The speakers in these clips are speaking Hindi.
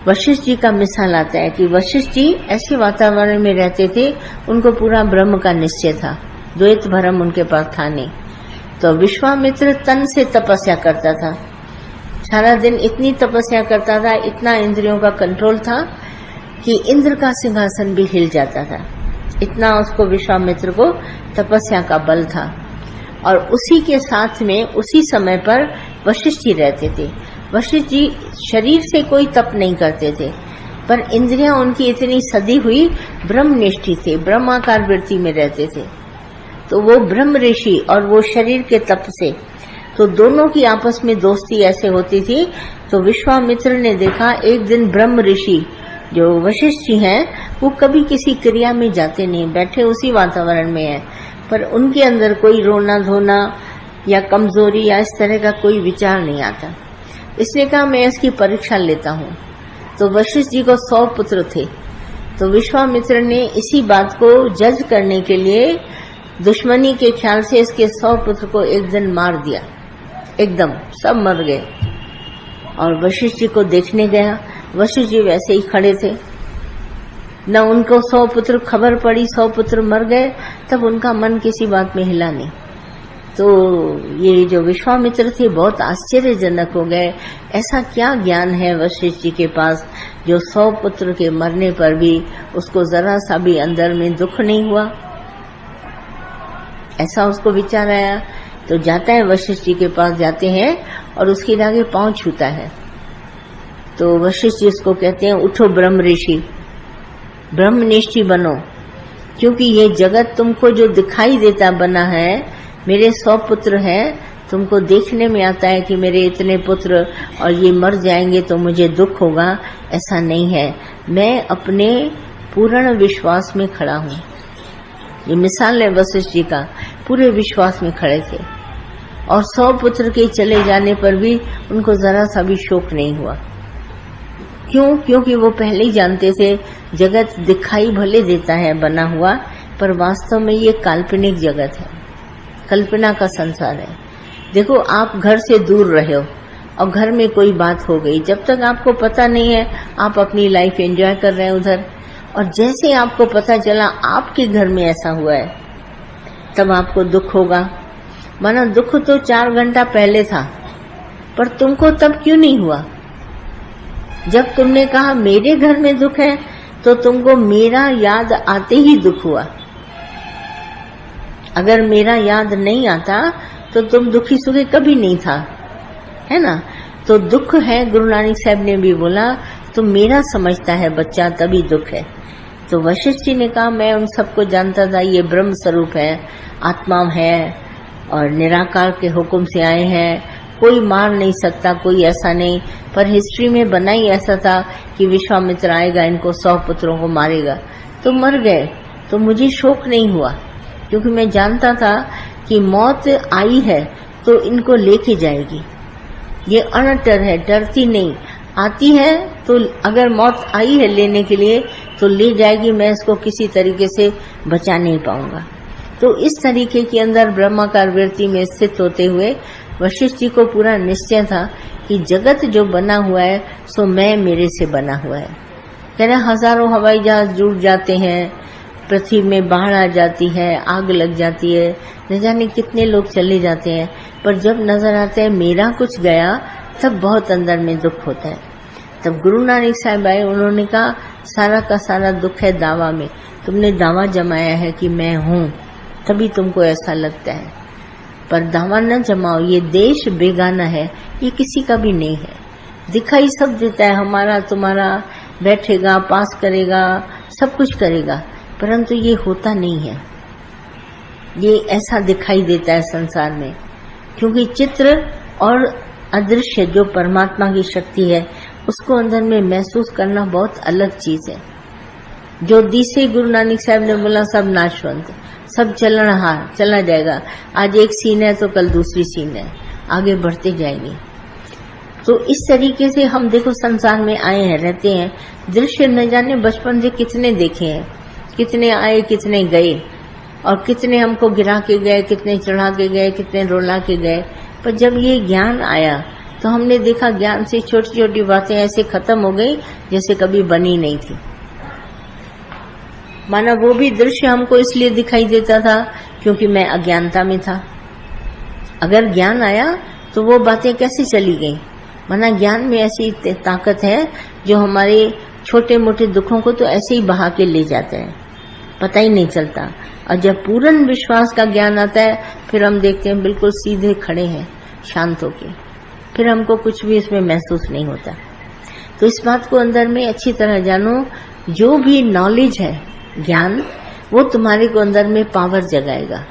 वशिष्ठ जी का मिसाल आता है कि वशिष्ठ जी ऐसे वातावरण में रहते थे, उनको पूरा ब्रह्म का निश्चय था, द्वैत भ्रम उनके पास था नहीं। तो विश्वामित्र तन से तपस्या करता था, सारा दिन इतनी तपस्या करता था, इतना इंद्रियों का कंट्रोल था कि इंद्र का सिंहासन भी हिल जाता था, इतना उसको विश्वामित्र को तपस्या का बल था। और उसी के साथ में उसी समय पर वशिष्ठ जी रहते थे। वशिष्ठ जी शरीर से कोई तप नहीं करते थे, पर इंद्रियां उनकी इतनी सदी हुई ब्रह्मनिष्ठी थे, ब्रह्माकार वृत्ति में रहते थे। तो वो ब्रह्म ऋषि और वो शरीर के तप से, तो दोनों की आपस में दोस्ती ऐसे होती थी। तो विश्वामित्र ने देखा एक दिन ब्रह्म ऋषि जो वशिष्ठ जी हैं, वो कभी किसी क्रिया में जाते नहीं, बैठे उसी वातावरण में हैं, पर उनके अंदर कोई रोना धोना या कमजोरी या इस तरह का कोई विचार नहीं आता। इसने कहा मैं इसकी परीक्षा लेता हूँ। तो वशिष्ठ जी को 100 पुत्र थे, तो विश्वामित्र ने इसी बात को जज करने के लिए दुश्मनी के ख्याल से इसके 100 पुत्र को एक दिन मार दिया, एकदम सब मर गए। और वशिष्ठ जी को देखने गया, वशिष्ठ जी वैसे ही खड़े थे, न उनको 100 पुत्र खबर पड़ी, 100 पुत्र मर गए, तब उनका मन किसी बात में हिला नहीं। तो ये जो विश्वामित्र थे बहुत आश्चर्यजनक हो गए, ऐसा क्या ज्ञान है वशिष्ठ जी के पास जो 100 पुत्र के मरने पर भी उसको जरा सा भी अंदर में दुख नहीं हुआ, ऐसा उसको विचार आया। तो जाता है वशिष्ठ जी के पास, जाते हैं और उसके आगे पांव छूता है। तो वशिष्ठ जी उसको कहते हैं उठो ब्रह्म ऋषि, ब्रह्मनिष्ठी बनो, क्योंकि ये जगत तुमको जो दिखाई देता बना है, मेरे 100 पुत्र हैं, तुमको देखने में आता है कि मेरे इतने पुत्र और ये मर जाएंगे तो मुझे दुख होगा, ऐसा नहीं है। मैं अपने पूर्ण विश्वास में खड़ा हूँ। ये मिसाल है वशिष्ठ जी का, पूरे विश्वास में खड़े थे और 100 पुत्र के चले जाने पर भी उनको जरा सा भी शोक नहीं हुआ। क्यों? क्योंकि वो पहले ही जानते थे जगत दिखाई भले देता है बना हुआ, पर वास्तव में ये काल्पनिक जगत है, कल्पना का संसार है। देखो आप घर से दूर रहे हो और घर में कोई बात हो गई, जब तक आपको पता नहीं है आप अपनी लाइफ एंजॉय कर रहे हैं उधर, और जैसे आपको पता चला आपके घर में ऐसा हुआ है तब आपको दुख होगा। माना दुख तो 4 घंटा पहले था, पर तुमको तब क्यों नहीं हुआ? जब तुमने कहा मेरे घर में दुख है तो तुमको मेरा याद आते ही दुख हुआ। अगर मेरा याद नहीं आता तो तुम दुखी सुखी कभी नहीं था, है ना। तो दुख है, गुरु नानक साहब ने भी बोला, तो मेरा समझता है बच्चा तभी दुख है। तो वशिष्ठ जी ने कहा मैं उन सबको जानता था, ये ब्रह्म स्वरूप है, आत्मा है और निराकार के हुक्म से आए हैं, कोई मार नहीं सकता, कोई ऐसा नहीं। पर हिस्ट्री में बना ही ऐसा था कि विश्वामित्र आएगा, इनको 100 पुत्रों को मारेगा, तो मर गए। तो मुझे शोक नहीं हुआ, क्योंकि मैं जानता था कि मौत आई है तो इनको लेके जाएगी। ये अनटर है, डरती नहीं, आती है तो अगर मौत आई है लेने के लिए तो ले जाएगी, मैं इसको किसी तरीके से बचा नहीं पाऊंगा। तो इस तरीके के अंदर ब्रह्माकार वृत्ति में स्थित होते हुए वशिष्ठ जी को पूरा निश्चय था कि जगत जो बना हुआ है सो मैं मेरे से बना हुआ है। कहना हजारों हवाई जहाज जुड़ जाते हैं, पृथ्वी में बाढ़ आ जाती है, आग लग जाती है, न जाने कितने लोग चले जाते हैं, पर जब नजर आता है मेरा कुछ गया तब बहुत अंदर में दुख होता है। तब गुरु नानक साहब आए, उन्होंने कहा सारा का सारा दुख है दावा में, तुमने दावा जमाया है कि मैं हूँ, तभी तुमको ऐसा लगता है, पर दावा न जमाओ। ये देश बेगाना है, ये किसी का भी नहीं है। दिखाई सब देता है, हमारा तुम्हारा, बैठेगा, पास करेगा, सब कुछ करेगा, परंतु ये होता नहीं है। ये ऐसा दिखाई देता है संसार में, क्योंकि चित्र और अदृश्य जो परमात्मा की शक्ति है उसको अंदर में महसूस करना बहुत अलग चीज है। जो दिसे गुरु नानक साहब ने बोला सब नाशवंत, सब चलनहार, चला जाएगा। आज एक सीन है तो कल दूसरी सीन है, आगे बढ़ते जाएंगे। तो इस तरीके से हम देखो संसार में आए हैं, रहते हैं, दृश्य न जाने बचपन से कितने देखे हैं, कितने आए कितने गए, और कितने हमको गिरा के गए, कितने चढ़ा के गए, कितने रुला के गए। पर जब ये ज्ञान आया तो हमने देखा ज्ञान से छोटी छोटी बातें ऐसे खत्म हो गई जैसे कभी बनी नहीं थी। माना वो भी दृश्य हमको इसलिए दिखाई देता था क्योंकि मैं अज्ञानता में था। अगर ज्ञान आया तो वो बातें कैसे चली गई। माना ज्ञान में ऐसी ताकत है जो हमारे छोटे मोटे दुखों को तो ऐसे ही बहा के ले जाते हैं, पता ही नहीं चलता। और जब पूर्ण विश्वास का ज्ञान आता है फिर हम देखते हैं बिल्कुल सीधे खड़े हैं शांत होके, फिर हमको कुछ भी इसमें महसूस नहीं होता। तो इस बात को अंदर में अच्छी तरह जानो, जो भी नॉलेज है ज्ञान, वो तुम्हारे को अंदर में पावर जगाएगा।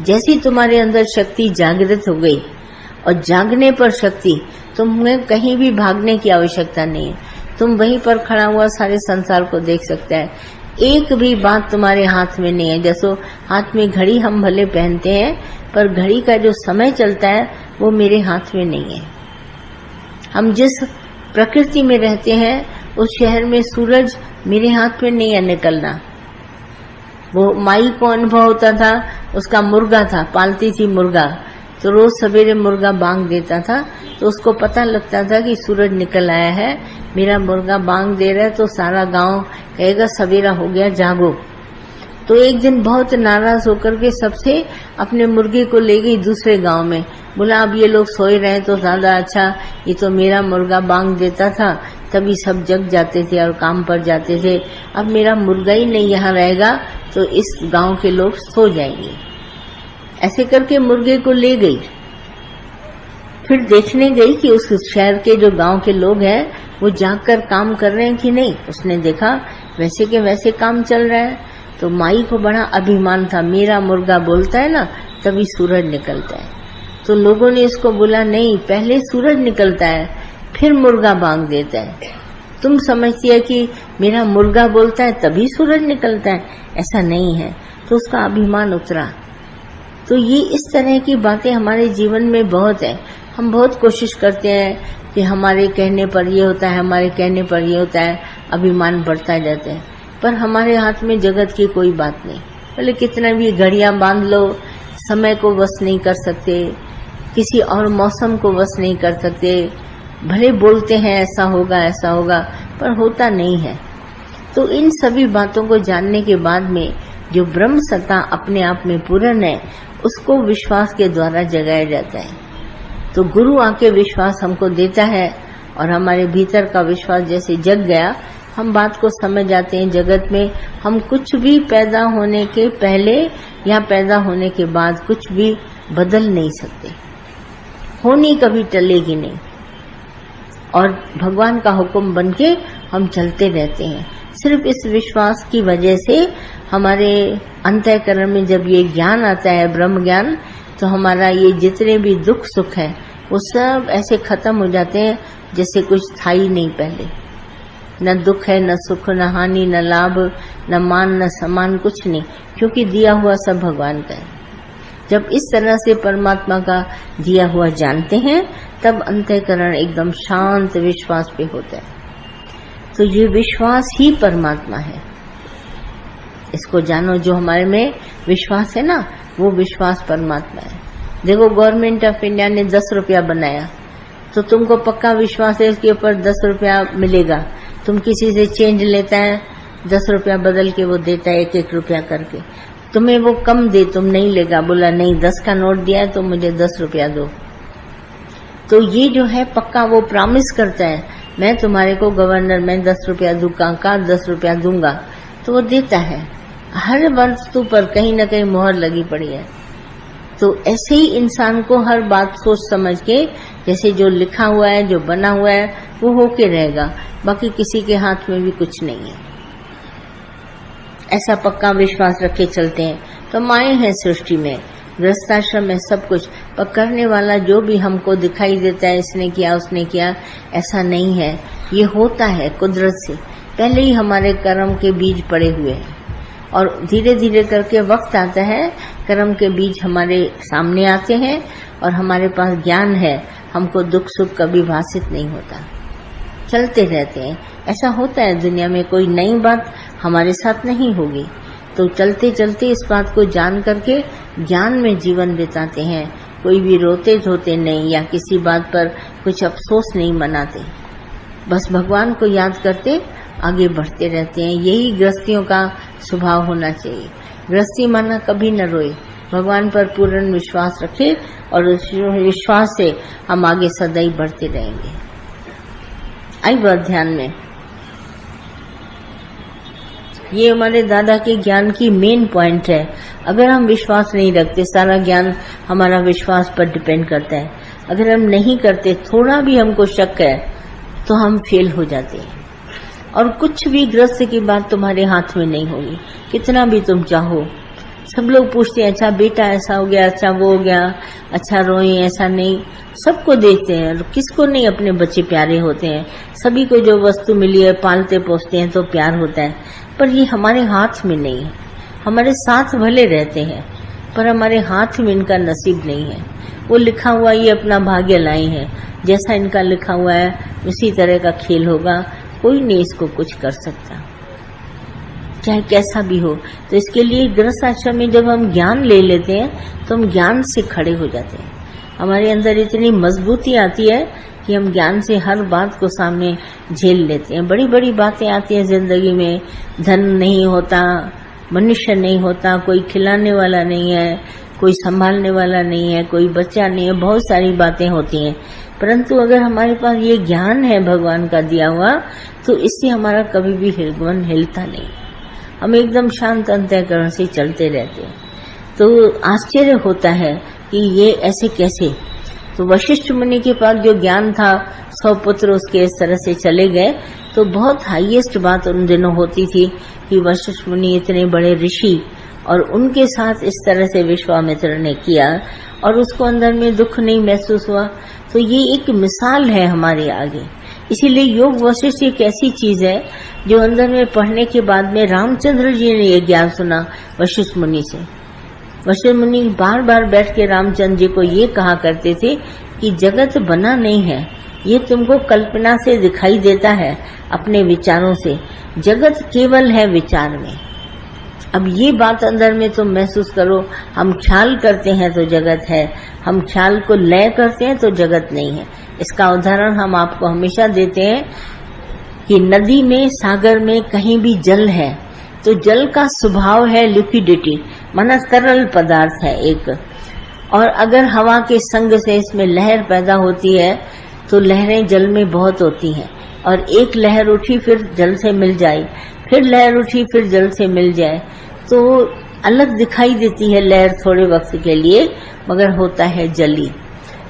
जैसी तुम्हारे अंदर शक्ति जागृत हो गई, और जागने पर शक्ति, तुम्हें कहीं भी भागने की आवश्यकता नहीं है। तुम वहीं पर खड़ा हुआ सारे संसार को देख सकता है। एक भी बात तुम्हारे हाथ में नहीं है। जैसो हाथ में घड़ी हम भले पहनते हैं, पर घड़ी का जो समय चलता है वो मेरे हाथ में नहीं है। हम जिस प्रकृति में रहते हैं उस शहर में सूरज मेरे हाथ में नहीं है निकलना। वो माई को अनुभव होता था, उसका मुर्गा था, पालती थी मुर्गा, तो रोज सवेरे मुर्गा बांग देता था, तो उसको पता लगता था कि सूरज निकल आया है, मेरा मुर्गा बांग दे रहा है, तो सारा गांव कहेगा सवेरा हो गया, जागो। तो एक दिन बहुत नाराज होकर के सबसे अपने मुर्गे को ले गई दूसरे गांव में। बोला अब ये लोग सोए रहे तो ज्यादा अच्छा, ये तो मेरा मुर्गा बांग देता था तभी सब जग जाते थे और काम पर जाते थे। अब मेरा मुर्गा ही नहीं यहाँ रहेगा तो इस गांव के लोग सो जाएंगे। ऐसे करके मुर्गे को ले गई। फिर देखने गई कि उस शहर के जो गांव के लोग हैं वो जागकर काम कर रहे हैं कि नहीं। उसने देखा वैसे के वैसे काम चल रहा है। तो माई को बड़ा अभिमान था, मेरा मुर्गा बोलता है ना तभी सूरज निकलता है। तो लोगों ने इसको बोला नहीं, पहले सूरज निकलता है फिर मुर्गा बांग देता है। तुम समझती है कि मेरा मुर्गा बोलता है तभी सूरज निकलता है, ऐसा नहीं है। तो उसका अभिमान उतरा। तो ये इस तरह की बातें हमारे जीवन में बहुत है। हम बहुत कोशिश करते हैं कि हमारे कहने पर ये होता है, हमारे कहने पर ये होता है, अभिमान बढ़ता जाता है। पर हमारे हाथ में जगत की कोई बात नहीं। भले कितना भी घड़ियां बांध लो, समय को वश नहीं कर सकते, किसी और मौसम को वश नहीं कर सकते। भले बोलते हैं ऐसा होगा, पर होता नहीं है। तो इन सभी बातों को जानने के बाद में जो ब्रह्म सत्ता अपने आप में पूर्ण है, उसको विश्वास के द्वारा जगाया जाता है। तो गुरु आके विश्वास हमको देता है और हमारे भीतर का विश्वास जैसे जग गया, हम बात को समझ जाते हैं। जगत में हम कुछ भी पैदा होने के पहले या पैदा होने के बाद कुछ भी बदल नहीं सकते, होनी कभी टलेगी नहीं। और भगवान का हुक्म बनके हम चलते रहते हैं। सिर्फ इस विश्वास की वजह से हमारे अंतःकरण में जब ये ज्ञान आता है, ब्रह्म ज्ञान, तो हमारा ये जितने भी दुख सुख है वो सब ऐसे खत्म हो जाते हैं जैसे कुछ था ही नहीं पहले। न दुख है, न सुख, न हानि, न लाभ, न मान, न सम्मान, कुछ नहीं, क्योंकि दिया हुआ सब भगवान का है। जब इस तरह से परमात्मा का दिया हुआ जानते हैं तब अंतःकरण एकदम शांत विश्वास पे होता है। तो ये विश्वास ही परमात्मा है, इसको जानो। जो हमारे में विश्वास है ना, वो विश्वास परमात्मा है। देखो गवर्नमेंट ऑफ इंडिया ने 10 रुपया बनाया, तो तुमको पक्का विश्वास है इसके ऊपर 10 रुपया मिलेगा। तुम किसी से चेंज लेता है, 10 रुपया बदल के वो देता है 1-1 रुपया करके, तुम्हें वो कम दे, तुम नहीं लेगा। बोला नहीं, 10 का नोट दिया है तो मुझे 10 रुपया दो। तो ये जो है पक्का वो प्रॉमिस करता है, मैं तुम्हारे को गवर्नर में 10 रुपया दूंगा का 10 रुपया दूंगा, तो वो देता है। हर वस्तु पर कहीं न कहीं मोहर लगी पड़ी है। तो ऐसे ही इंसान को हर बात सोच समझ के, जैसे जो लिखा हुआ है, जो बना हुआ है, वो होके रहेगा। बाकी किसी के हाथ में भी कुछ नहीं है, ऐसा पक्का विश्वास रखे चलते हैं। तो माए हैं सृष्टि में, गृहस्थाश्रम में, सब कुछ। पर करने वाला जो भी हमको दिखाई देता है, इसने किया उसने किया, ऐसा नहीं है। ये होता है कुदरत से, पहले ही हमारे कर्म के बीज पड़े हुए हैं और धीरे धीरे करके वक्त आता है, कर्म के बीज हमारे सामने आते हैं और हमारे पास ज्ञान है, हमको दुख सुख कभी भाषित नहीं होता, चलते रहते हैं। ऐसा होता है दुनिया में, कोई नई बात हमारे साथ नहीं होगी। तो चलते चलते इस बात को जान करके ज्ञान में जीवन बिताते हैं। कोई भी रोते धोते नहीं या किसी बात पर कुछ अफसोस नहीं मनाते, बस भगवान को याद करते आगे बढ़ते रहते हैं। यही गृहस्थियों का स्वभाव होना चाहिए। गृहस्थी माना कभी न रोए, भगवान पर पूर्ण विश्वास रखे और उस विश्वास से हम आगे सदैव बढ़ते रहेंगे। आई बात ध्यान में, ये हमारे दादा के ज्ञान की मेन पॉइंट है। अगर हम विश्वास नहीं रखते, सारा ज्ञान हमारा विश्वास पर डिपेंड करता है। अगर हम नहीं करते, थोड़ा भी हमको शक है तो हम फेल हो जाते हैं। और कुछ भी गृहस्थ की बात तुम्हारे हाथ में नहीं होगी, कितना भी तुम चाहो। सब लोग पूछते हैं, अच्छा बेटा ऐसा हो गया, अच्छा वो हो गया, अच्छा रोए, ऐसा नहीं। सबको देखते हैं, किसको नहीं अपने बच्चे प्यारे होते हैं। सभी को जो वस्तु मिली है पालते पोसते हैं तो प्यार होता है, पर ये हमारे हाथ में नहीं है। हमारे साथ भले रहते हैं पर हमारे हाथ में इनका नसीब नहीं है। वो लिखा हुआ ये अपना भाग्य लाई है, जैसा इनका लिखा हुआ है उसी तरह का खेल होगा। कोई नहीं इसको कुछ कर सकता, चाहे कैसा भी हो। तो इसके लिए गृहस्थ आश्रम में जब हम ज्ञान ले लेते हैं तो हम ज्ञान से खड़े हो जाते हैं। हमारे अंदर इतनी मजबूती आती है कि हम ज्ञान से हर बात को सामने झेल लेते हैं। बड़ी बड़ी बातें आती हैं जिंदगी में, धन नहीं होता, मनुष्य नहीं होता, कोई खिलाने वाला नहीं है, कोई संभालने वाला नहीं है, कोई बच्चा नहीं है, बहुत सारी बातें होती हैं। परंतु अगर हमारे पास ये ज्ञान है भगवान का दिया हुआ, तो इससे हमारा कभी भी मन हिलता नहीं, हम एकदम शांत अंतःकरण से चलते रहते हैं। तो आश्चर्य होता है कि ये ऐसे कैसे। तो वशिष्ठ मुनि के पास जो ज्ञान था, 100 पुत्र उसके इस तरह से चले गए। तो बहुत हाईएस्ट बात उन दिनों होती थी कि वशिष्ठ मुनि इतने बड़े ऋषि और उनके साथ इस तरह से विश्वामित्र ने किया और उसको अंदर में दुख नहीं महसूस हुआ। तो ये एक मिसाल है हमारे आगे। इसीलिए योग वशिष्ठ एक ऐसी चीज है जो अंदर में पढ़ने के बाद में रामचंद्र जी ने ये ज्ञान सुना वशिष्ठ मुनि से। वशिष्ठ मुनि बार बार बैठ के रामचंद्र जी को ये कहा करते थे कि जगत बना नहीं है, ये तुमको कल्पना से दिखाई देता है, अपने विचारों से। जगत केवल है विचार में। अब ये बात अंदर में तुम महसूस करो। हम ख्याल करते हैं तो जगत है, हम ख्याल को लय करते हैं तो जगत नहीं है। इसका उदाहरण हम आपको हमेशा देते हैं कि नदी में, सागर में कहीं भी जल है तो जल का स्वभाव है लिक्विडिटी, माना तरल पदार्थ है एक। और अगर हवा के संग से इसमें लहर पैदा होती है तो लहरें जल में बहुत होती हैं। और एक लहर उठी फिर जल से मिल जाए, फिर लहर उठी फिर जल से मिल जाए, तो अलग दिखाई देती है लहर थोड़े वक्त के लिए, मगर होता है जली।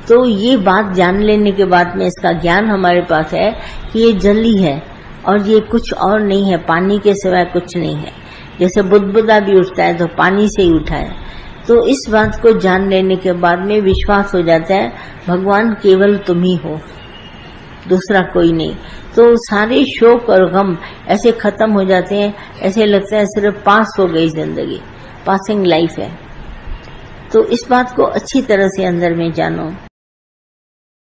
तो ये बात जान लेने के बाद में इसका ज्ञान हमारे पास है कि ये जली है और ये कुछ और नहीं है, पानी के सिवाय कुछ नहीं है। जैसे बुदबुदा भी उठता है तो पानी से ही उठा है। तो इस बात को जान लेने के बाद में विश्वास हो जाता है भगवान केवल तुम ही हो, दूसरा कोई नहीं। तो सारे शोक और गम ऐसे खत्म हो जाते हैं, ऐसे लगता है सिर्फ पास हो गई जिंदगी, पासिंग लाइफ है। तो इस बात को अच्छी तरह से अंदर में जानो।